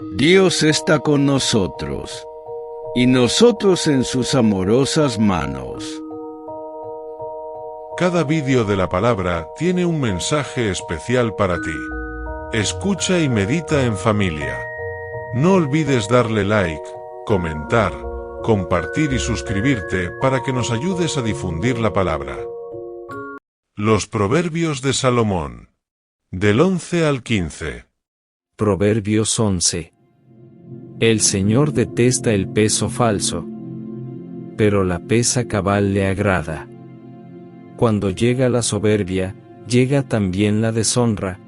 Dios está con nosotros, y nosotros en sus amorosas manos. Cada vídeo de la palabra tiene un mensaje especial para ti. Escucha y medita en familia. No olvides darle like, comentar, compartir y suscribirte para que nos ayudes a difundir la palabra. Los Proverbios de Salomón. Del 11 al 15. Proverbios 11. El Señor detesta el peso falso, pero la pesa cabal le agrada. Cuando llega la soberbia, llega también la deshonra,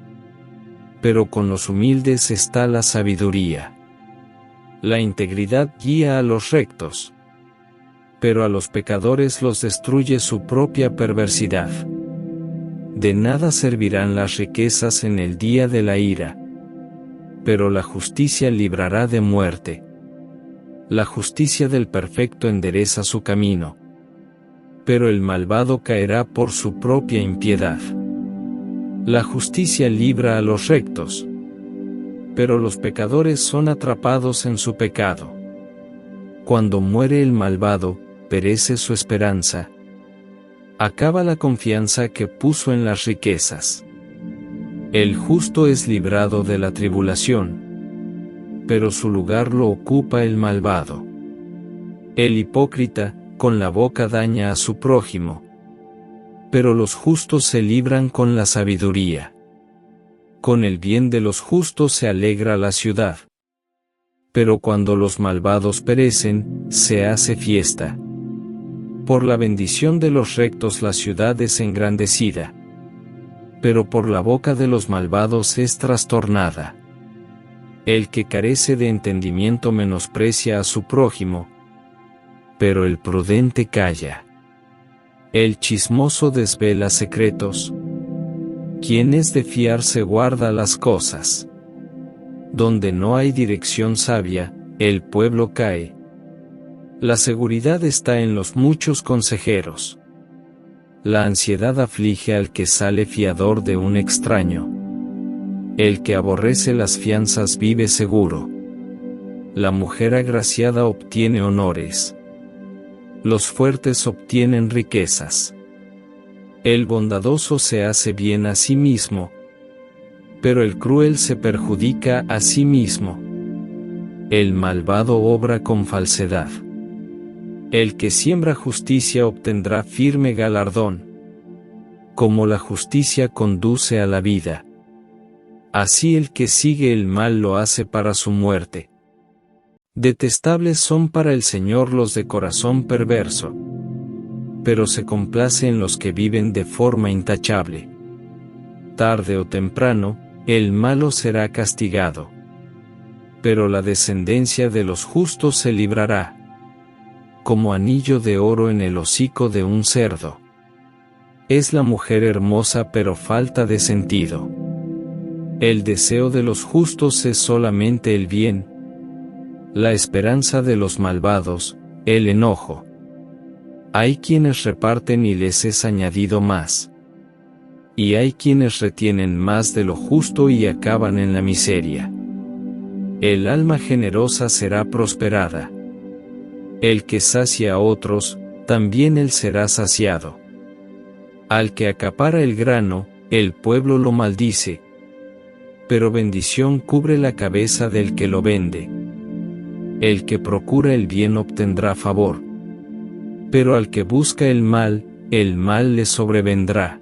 pero con los humildes está la sabiduría. La integridad guía a los rectos, pero a los pecadores los destruye su propia perversidad. De nada servirán las riquezas en el día de la ira, pero la justicia librará de muerte. La justicia del perfecto endereza su camino, pero el malvado caerá por su propia impiedad. La justicia libra a los rectos, pero los pecadores son atrapados en su pecado. Cuando muere el malvado, perece su esperanza. Acaba la confianza que puso en las riquezas. El justo es librado de la tribulación, pero su lugar lo ocupa el malvado. El hipócrita, con la boca daña a su prójimo, pero los justos se libran con la sabiduría. Con el bien de los justos se alegra la ciudad, pero cuando los malvados perecen, se hace fiesta. Por la bendición de los rectos la ciudad es engrandecida, pero por la boca de los malvados es trastornada. El que carece de entendimiento menosprecia a su prójimo, pero el prudente calla. El chismoso desvela secretos. Quien es de fiarse guarda las cosas. Donde no hay dirección sabia, el pueblo cae. La seguridad está en los muchos consejeros. La ansiedad aflige al que sale fiador de un extraño. El que aborrece las fianzas vive seguro. La mujer agraciada obtiene honores. Los fuertes obtienen riquezas. El bondadoso se hace bien a sí mismo, pero el cruel se perjudica a sí mismo. El malvado obra con falsedad. El que siembra justicia obtendrá firme galardón. Como la justicia conduce a la vida, así el que sigue el mal lo hace para su muerte. Detestables son para el Señor los de corazón perverso, pero se complace en los que viven de forma intachable. Tarde o temprano, el malo será castigado, pero la descendencia de los justos se librará. Como anillo de oro en el hocico de un cerdo. Es la mujer hermosa pero falta de sentido. El deseo de los justos es solamente el bien. La esperanza de los malvados, el enojo. Hay quienes reparten y les es añadido más. Y hay quienes retienen más de lo justo y acaban en la miseria. El alma generosa será prosperada. El que sacia a otros, también él será saciado. Al que acapara el grano, el pueblo lo maldice, pero bendición cubre la cabeza del que lo vende. El que procura el bien obtendrá favor, pero al que busca el mal le sobrevendrá.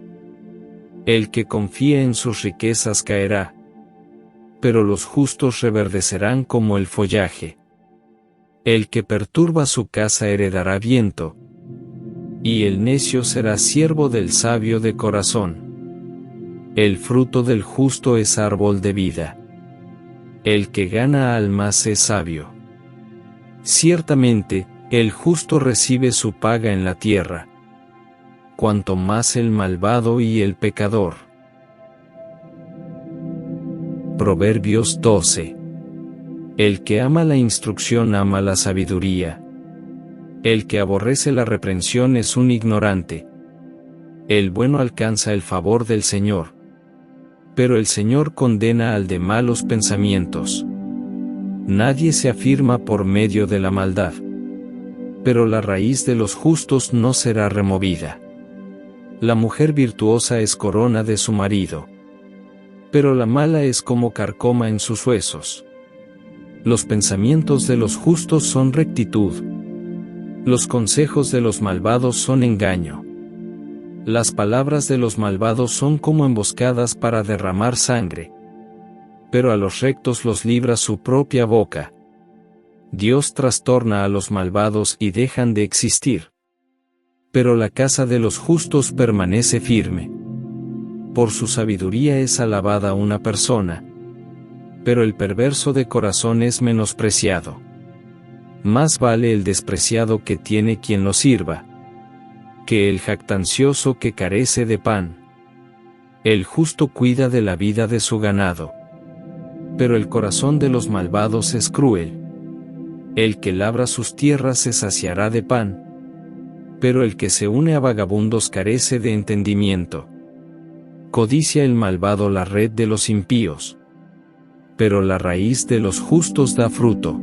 El que confía en sus riquezas caerá, pero los justos reverdecerán como el follaje. El que perturba su casa heredará viento, y el necio será siervo del sabio de corazón. El fruto del justo es árbol de vida. El que gana almas es sabio. Ciertamente, el justo recibe su paga en la tierra, cuanto más el malvado y el pecador. Proverbios 12. El que ama la instrucción ama la sabiduría. El que aborrece la reprensión es un ignorante. El bueno alcanza el favor del Señor, pero el Señor condena al de malos pensamientos. Nadie se afirma por medio de la maldad. Pero la raíz de los justos no será removida. La mujer virtuosa es corona de su marido. Pero la mala es como carcoma en sus huesos. Los pensamientos de los justos son rectitud. Los consejos de los malvados son engaño. Las palabras de los malvados son como emboscadas para derramar sangre. Pero a los rectos los libra su propia boca. Dios trastorna a los malvados y dejan de existir. Pero la casa de los justos permanece firme. Por su sabiduría es alabada una persona. Pero el perverso de corazón es menospreciado. Más vale el despreciado que tiene quien lo sirva, que el jactancioso que carece de pan. El justo cuida de la vida de su ganado. Pero el corazón de los malvados es cruel. El que labra sus tierras se saciará de pan. Pero el que se une a vagabundos carece de entendimiento. Codicia el malvado la red de los impíos. Pero la raíz de los justos da fruto.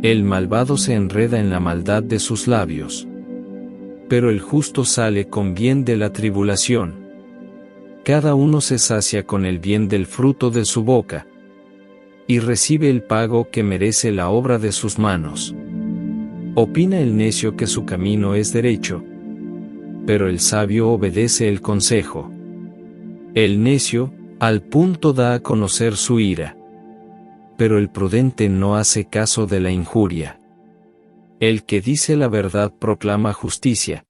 El malvado se enreda en la maldad de sus labios. Pero el justo sale con bien de la tribulación. Cada uno se sacia con el bien del fruto de su boca. Y recibe el pago que merece la obra de sus manos. Opina el necio que su camino es derecho. Pero el sabio obedece el consejo. El necio, al punto da a conocer su ira. Pero el prudente no hace caso de la injuria. El que dice la verdad proclama justicia.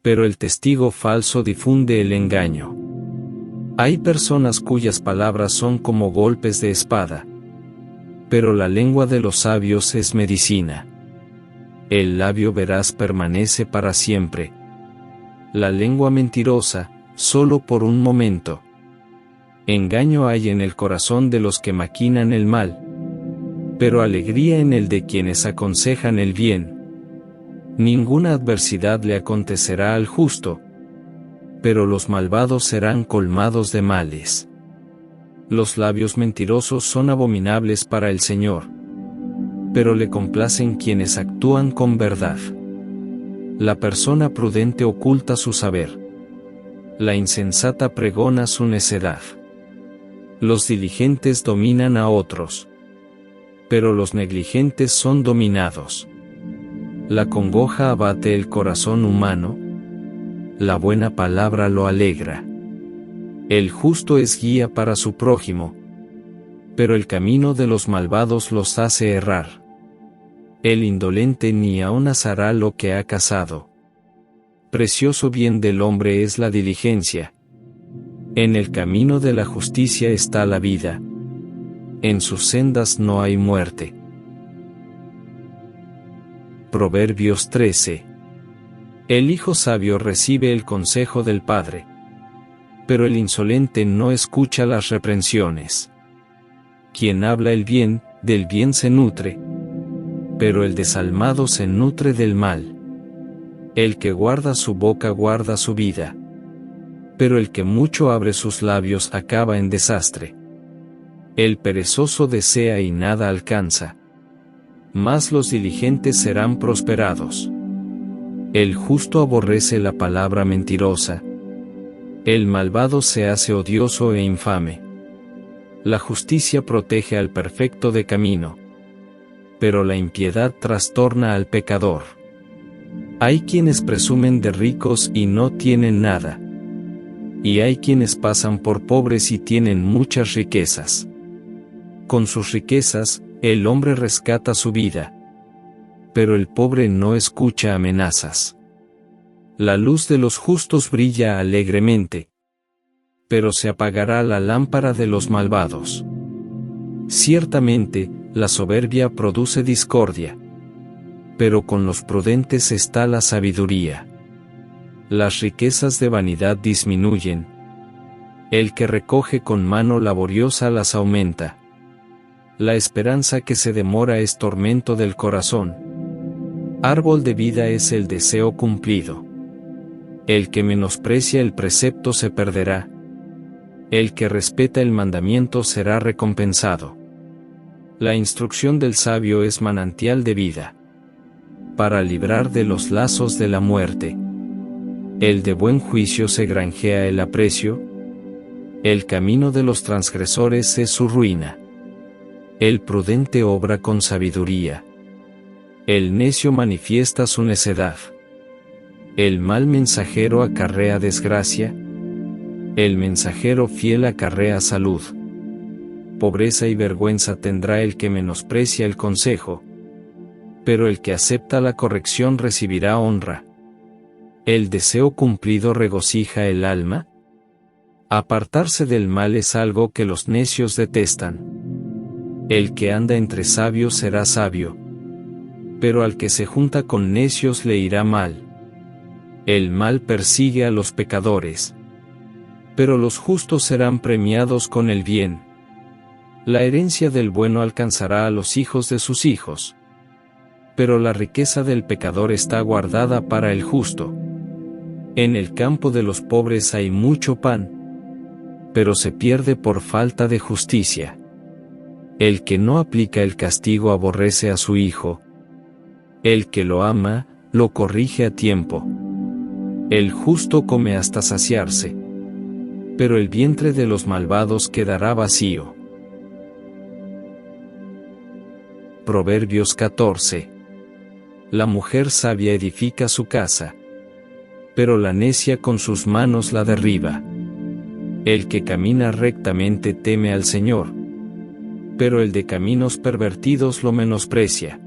Pero el testigo falso difunde el engaño. Hay personas cuyas palabras son como golpes de espada. Pero la lengua de los sabios es medicina. El labio veraz permanece para siempre. La lengua mentirosa, solo por un momento. Engaño hay en el corazón de los que maquinan el mal, pero alegría en el de quienes aconsejan el bien. Ninguna adversidad le acontecerá al justo, pero los malvados serán colmados de males. Los labios mentirosos son abominables para el Señor, pero le complacen quienes actúan con verdad. La persona prudente oculta su saber. La insensata pregona su necedad. Los diligentes dominan a otros, pero los negligentes son dominados. La congoja abate el corazón humano. La buena palabra lo alegra. El justo es guía para su prójimo, pero el camino de los malvados los hace errar. El indolente ni aun asará lo que ha cazado. Precioso bien del hombre es la diligencia. En el camino de la justicia está la vida. En sus sendas no hay muerte. Proverbios 13. El hijo sabio recibe el consejo del padre, pero el insolente no escucha las reprensiones. Quien habla el bien, del bien se nutre, pero el desalmado se nutre del mal. El que guarda su boca guarda su vida, pero el que mucho abre sus labios acaba en desastre. El perezoso desea y nada alcanza, mas los diligentes serán prosperados. El justo aborrece la palabra mentirosa. El malvado se hace odioso e infame. La justicia protege al perfecto de camino, pero la impiedad trastorna al pecador. Hay quienes presumen de ricos y no tienen nada, y hay quienes pasan por pobres y tienen muchas riquezas. Con sus riquezas, el hombre rescata su vida, pero el pobre no escucha amenazas. La luz de los justos brilla alegremente, pero se apagará la lámpara de los malvados. Ciertamente, la soberbia produce discordia, pero con los prudentes está la sabiduría. Las riquezas de vanidad disminuyen. El que recoge con mano laboriosa las aumenta. La esperanza que se demora es tormento del corazón. Árbol de vida es el deseo cumplido. El que menosprecia el precepto se perderá. El que respeta el mandamiento será recompensado. La instrucción del sabio es manantial de vida, para librar de los lazos de la muerte. El de buen juicio se granjea el aprecio, el camino de los transgresores es su ruina. El prudente obra con sabiduría, el necio manifiesta su necedad. El mal mensajero acarrea desgracia, el mensajero fiel acarrea salud. Pobreza y vergüenza tendrá el que menosprecia el consejo, pero el que acepta la corrección recibirá honra. ¿El deseo cumplido regocija el alma? Apartarse del mal es algo que los necios detestan. El que anda entre sabios será sabio, pero al que se junta con necios le irá mal. El mal persigue a los pecadores, pero los justos serán premiados con el bien. La herencia del bueno alcanzará a los hijos de sus hijos, pero la riqueza del pecador está guardada para el justo. En el campo de los pobres hay mucho pan, pero se pierde por falta de justicia. El que no aplica el castigo aborrece a su hijo. El que lo ama, lo corrige a tiempo. El justo come hasta saciarse, pero el vientre de los malvados quedará vacío. Proverbios 14. La mujer sabia edifica su casa, pero la necia con sus manos la derriba. El que camina rectamente teme al Señor, pero el de caminos pervertidos lo menosprecia.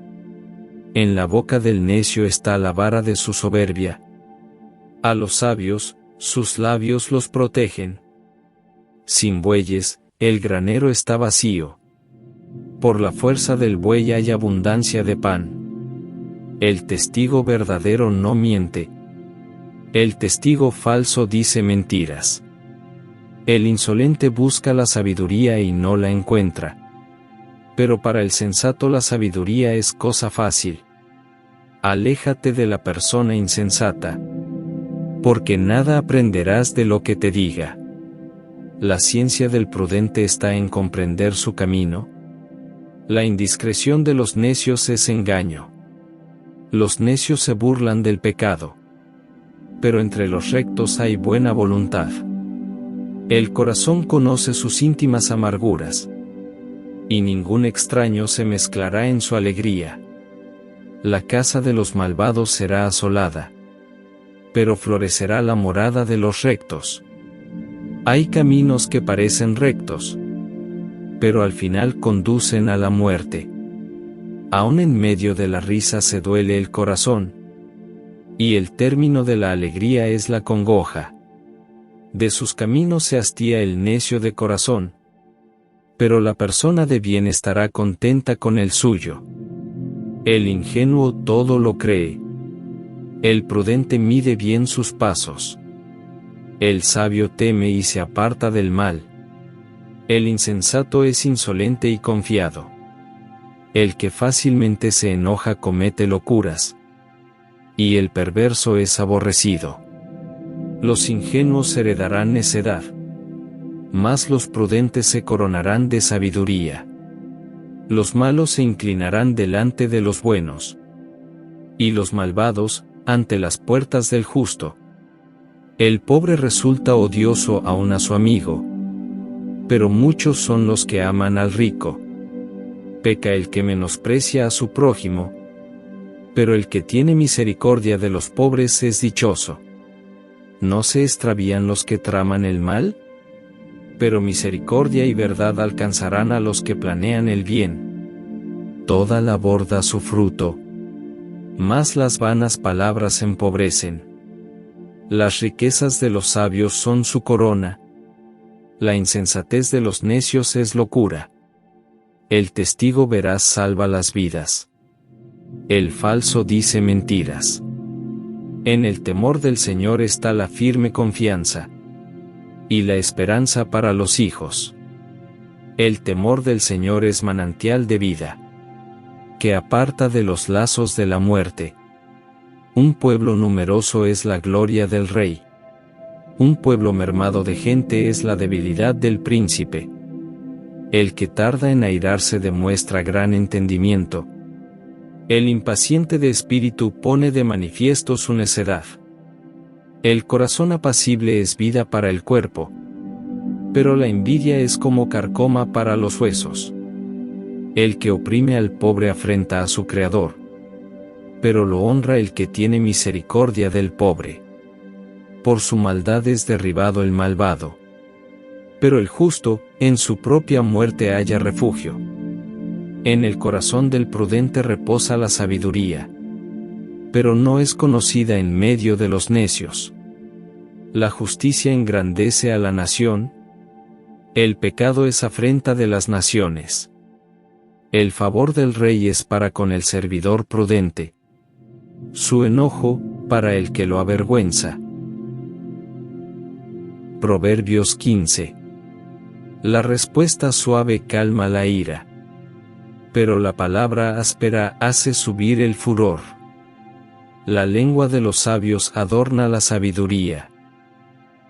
En la boca del necio está la vara de su soberbia. A los sabios, sus labios los protegen. Sin bueyes, el granero está vacío. Por la fuerza del buey hay abundancia de pan. El testigo verdadero no miente. El testigo falso dice mentiras. El insolente busca la sabiduría y no la encuentra. Pero para el sensato la sabiduría es cosa fácil. Aléjate de la persona insensata, porque nada aprenderás de lo que te diga. La ciencia del prudente está en comprender su camino. La indiscreción de los necios es engaño. Los necios se burlan del pecado, pero entre los rectos hay buena voluntad. El corazón conoce sus íntimas amarguras, y ningún extraño se mezclará en su alegría. La casa de los malvados será asolada, pero florecerá la morada de los rectos. Hay caminos que parecen rectos, pero al final conducen a la muerte. Aún en medio de la risa se duele el corazón, y el término de la alegría es la congoja. De sus caminos se hastía el necio de corazón, pero la persona de bien estará contenta con el suyo. El ingenuo todo lo cree. El prudente mide bien sus pasos. El sabio teme y se aparta del mal. El insensato es insolente y confiado. El que fácilmente se enoja comete locuras, y el perverso es aborrecido. Los ingenuos heredarán necedad, mas los prudentes se coronarán de sabiduría. Los malos se inclinarán delante de los buenos, y los malvados, ante las puertas del justo. El pobre resulta odioso aún a su amigo, pero muchos son los que aman al rico. Peca el que menosprecia a su prójimo, pero el que tiene misericordia de los pobres es dichoso. ¿No se extravían los que traman el mal? Pero misericordia y verdad alcanzarán a los que planean el bien. Toda labor da su fruto, mas las vanas palabras empobrecen. Las riquezas de los sabios son su corona. La insensatez de los necios es locura. El testigo veraz salva las vidas. El falso dice mentiras. En el temor del Señor está la firme confianza, y la esperanza para los hijos. El temor del Señor es manantial de vida, que aparta de los lazos de la muerte. Un pueblo numeroso es la gloria del rey. Un pueblo mermado de gente es la debilidad del príncipe. El que tarda en airarse demuestra gran entendimiento. El impaciente de espíritu pone de manifiesto su necedad. El corazón apacible es vida para el cuerpo, pero la envidia es como carcoma para los huesos. El que oprime al pobre afrenta a su Creador, pero lo honra el que tiene misericordia del pobre. Por su maldad es derribado el malvado, pero el justo, en su propia muerte halla refugio. En el corazón del prudente reposa la sabiduría, pero no es conocida en medio de los necios. La justicia engrandece a la nación, el pecado es afrenta de las naciones. El favor del rey es para con el servidor prudente, su enojo, para el que lo avergüenza. Proverbios 15. La respuesta suave calma la ira, pero la palabra áspera hace subir el furor. La lengua de los sabios adorna la sabiduría,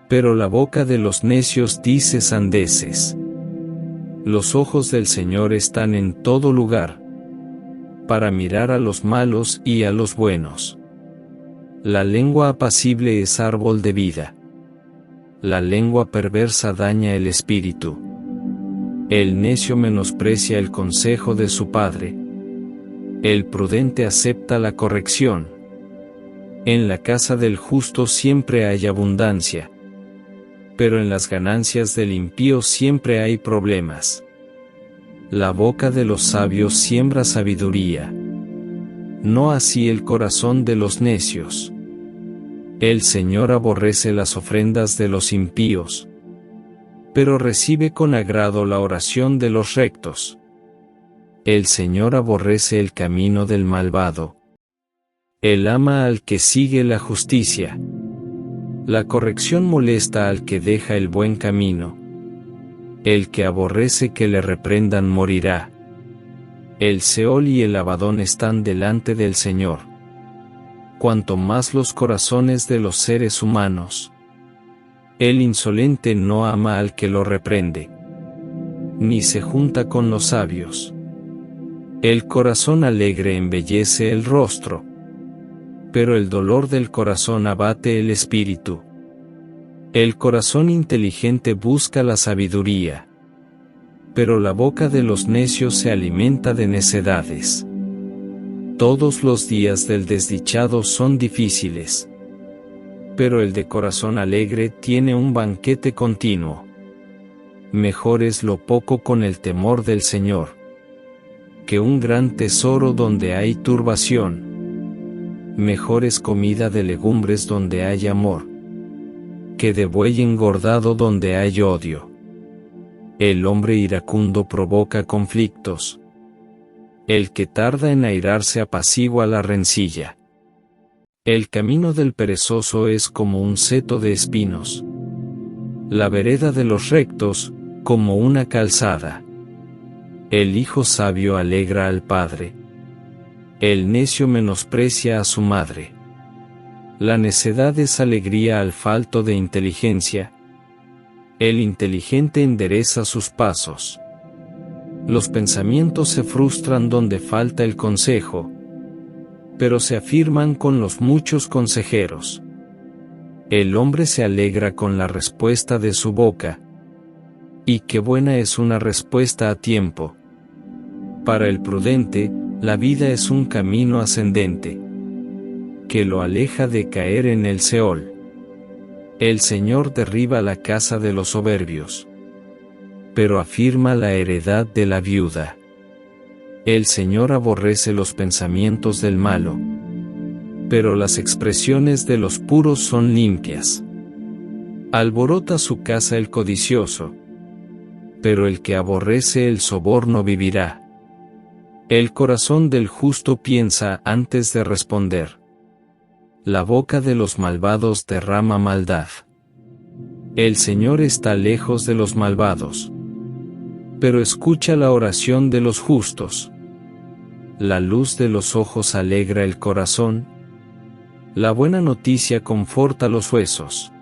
pero la boca de los necios dice sandeces. Los ojos del Señor están en todo lugar, para mirar a los malos y a los buenos. La lengua apacible es árbol de vida. La lengua perversa daña el espíritu. El necio menosprecia el consejo de su padre. El prudente acepta la corrección. En la casa del justo siempre hay abundancia, pero en las ganancias del impío siempre hay problemas. La boca de los sabios siembra sabiduría, no así el corazón de los necios. El Señor aborrece las ofrendas de los impíos, pero recibe con agrado la oración de los rectos. El Señor aborrece el camino del malvado. Él ama al que sigue la justicia. La corrección molesta al que deja el buen camino. El que aborrece que le reprendan morirá. El Seol y el Abadón están delante del Señor. Cuanto más los corazones de los seres humanos. El insolente no ama al que lo reprende, ni se junta con los sabios. El corazón alegre embellece el rostro, pero el dolor del corazón abate el espíritu. El corazón inteligente busca la sabiduría, pero la boca de los necios se alimenta de necedades. Todos los días del desdichado son difíciles, pero el de corazón alegre tiene un banquete continuo. Mejor es lo poco con el temor del Señor, que un gran tesoro donde hay turbación. Mejor es comida de legumbres donde hay amor, que de buey engordado donde hay odio. El hombre iracundo provoca conflictos. El que tarda en airarse apacigua la rencilla. El camino del perezoso es como un seto de espinos. La vereda de los rectos, como una calzada. El hijo sabio alegra al padre. El necio menosprecia a su madre. La necedad es alegría al falto de inteligencia. El inteligente endereza sus pasos. Los pensamientos se frustran donde falta el consejo, pero se afirman con los muchos consejeros. El hombre se alegra con la respuesta de su boca. Y qué buena es una respuesta a tiempo. Para el prudente, la vida es un camino ascendente, que lo aleja de caer en el Seol. El Señor derriba la casa de los soberbios, pero afirma la heredad de la viuda. El Señor aborrece los pensamientos del malo, pero las expresiones de los puros son limpias. Alborota su casa el codicioso, pero el que aborrece el soborno vivirá. El corazón del justo piensa antes de responder. La boca de los malvados derrama maldad. El Señor está lejos de los malvados, pero escucha la oración de los justos. La luz de los ojos alegra el corazón. La buena noticia conforta los huesos.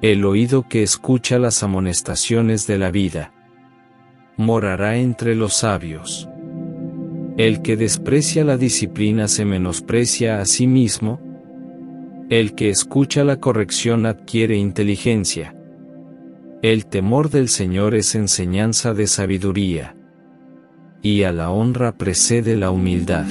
El oído que escucha las amonestaciones de la vida. morará entre los sabios. El que desprecia la disciplina se menosprecia a sí mismo. El que escucha la corrección adquiere inteligencia. El temor del Señor es enseñanza de sabiduría, y a la honra precede la humildad.